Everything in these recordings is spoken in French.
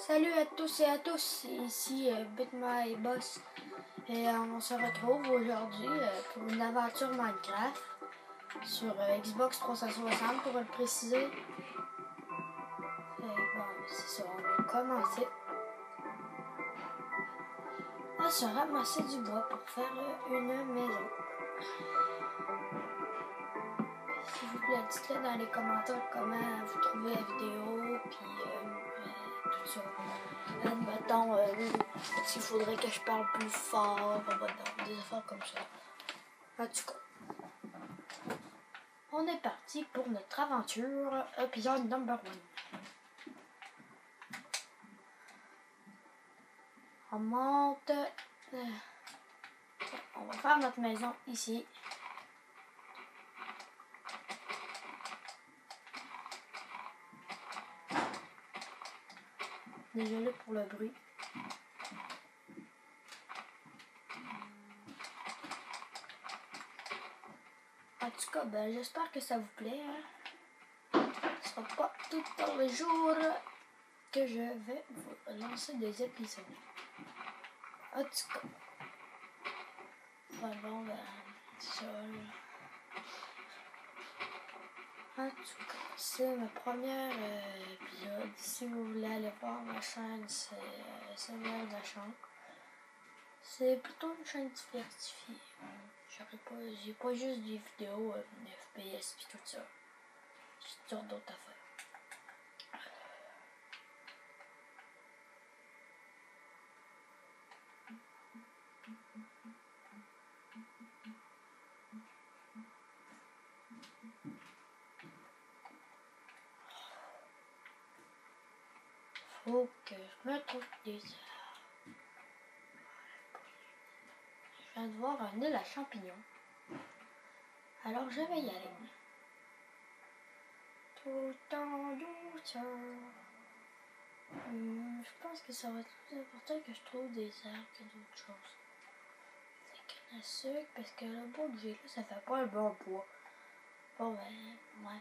Salut à tous et à tous, ici BitMyBoss et on se retrouve aujourd'hui pour une aventure Minecraft sur Xbox 360 pour le préciser. Et bon, c'est ça, on va commencer à se ramasser du bois pour faire une maison. S'il vous plaît, dites-le dans les commentaires comment vous trouvez la vidéo, puis tout ça. Admettons, s'il faudrait que je parle plus fort, des affaires comme ça. En tout cas, on est parti pour notre aventure, épisode number 1. On monte. On va faire notre maison ici. Désolé pour le bruit. En tout cas, ben, j'espère que ça vous plaît. Hein. Ce sera pas tout les jours que je vais vous lancer des épisodes. En tout cas, bon, ben, ça. En tout cas, c'est ma première épisode. Si vous voulez aller voir ma chaîne, c'est de la chaîne. C'est plutôt une chaîne diversifiée. J'ai pas juste des vidéos de FPS et tout ça. J'ai toutes sortes d'autres affaires. Faut que je me trouve des arbres. Je viens de voir un île à champignons. Alors je vais y aller. Tout en douceur. Je pense que ça va être plus important que je trouve des arbres que d'autres choses. C'est canne à sucre parce que le bois que j'ai là, ça fait pas le bon bois. Bon ben, ouais.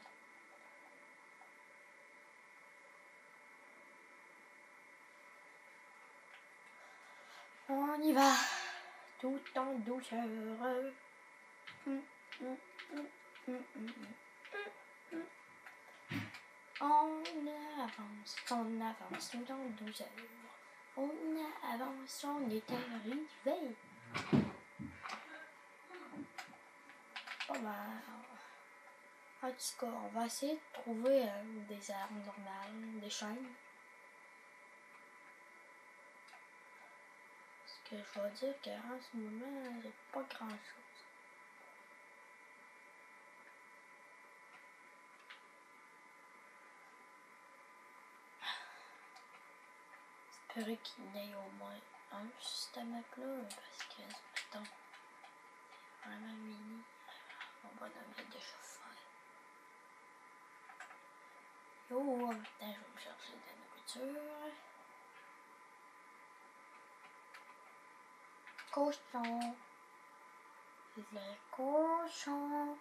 On y va, tout en douceur. On avance, tout en douceur. On avance, on est arrivé. Bon ben, en tout cas, on va essayer de trouver des arbres normales, des chênes. Que je vais dire qu'en ce moment, j'ai pas grand chose. J'espérais qu'il y ait au moins un système à plat parce que, mettons, c'est vraiment mini. Mon bonhomme est déjà fait. Yo, en même temps, je vais me chercher de la nourriture. Cochon. Le cochon.